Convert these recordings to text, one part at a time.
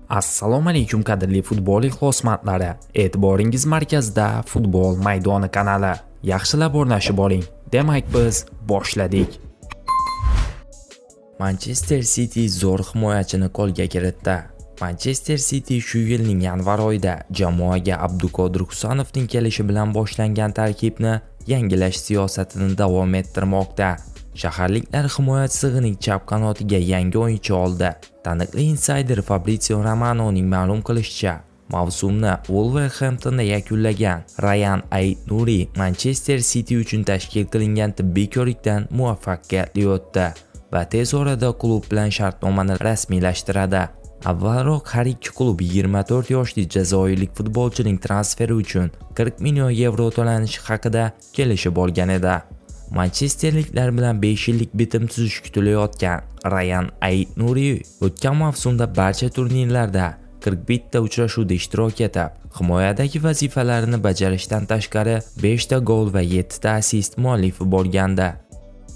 Assalomu alaykum qadrli futbol ixlosmandlari. E'tiboringiz markazida Futbol maydoni kanali. Yaxshilab o'rnashib oling. Demak, biz boshladik. Manchester City zo'r himoyachini qo'lga kiritdi. Manchester City shu yilning yanvar oyida jamoaga Abduqodir Husanovning kelishi bilan boshlangan tarkibni yangilash siyosatini davom ettirmoqda. Shaharliklar himoyachi sig'ining chap qanotiga yangi o'yinchi oldi. Taniqli insider Fabrizio Romanoning ma'lum qilishicha, mavsumni Wolverhamptonda yakunlagan Rayan Ait-Nouri Manchester City uchun tashkil qilingan tibbiy ko'rikdan muvaffaqiyatli o'tdi va tez orada klub bilan shartnomani rasmiylashtiradi. Avvalroq har ikki klub 24 yoshli jazoirlik futbolchining transferi uchun 40 million yevro to'lanishi haqida kelishib olgan edi. Manchesterliklar bilan 5 yillik bitim tuzish kutilayotgan Rayan Ait-Nouri o'tgan mavsumda barcha turnirlarda 41 ta uchrashuvda ishtirok etib, himoyadagi vazifalarini bajarishdan tashqari 5 ta gol va 7 ta assist muallifi bo'lgandi.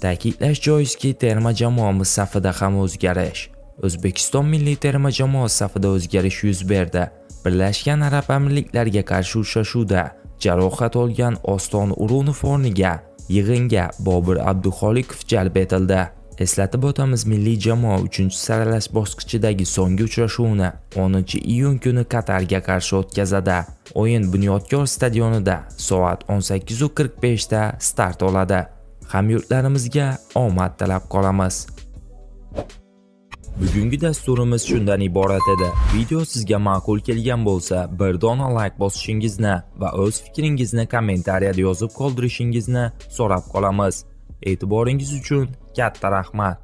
Ta'kidlash joizki, terma jamoamiz safida ham o'zgarish. O'zbekiston milliy terma jamoasi safida o'zgarish yuz berdi. Birlashgan Arab Amirliklariga qarshi uchrashuvda jarohat olgan Oston O'runov o'rniga yig'inga Bobur Abduxoliqov jalb etildi. Eslatib o'tamiz, milliy jamoa 3-saralash bosqichidagi so'nggi uchrashuvni 10-iyun kuni Qatarga qarshi o'tkazadi. O'yin Bunyodkor stadionida soat 18:45 da start oladi. Hamyurtlarimizga omad tilab qolamiz. Bugungi dasturimiz shundan iborat edi. Video sizga ma'qul kelgan bo'lsa, bir dona like bosishingizni va o'z fikringizni kommentariyada yozib qoldirishingizni so'rab qolamiz. E'tiboringiz uchun katta rahmat.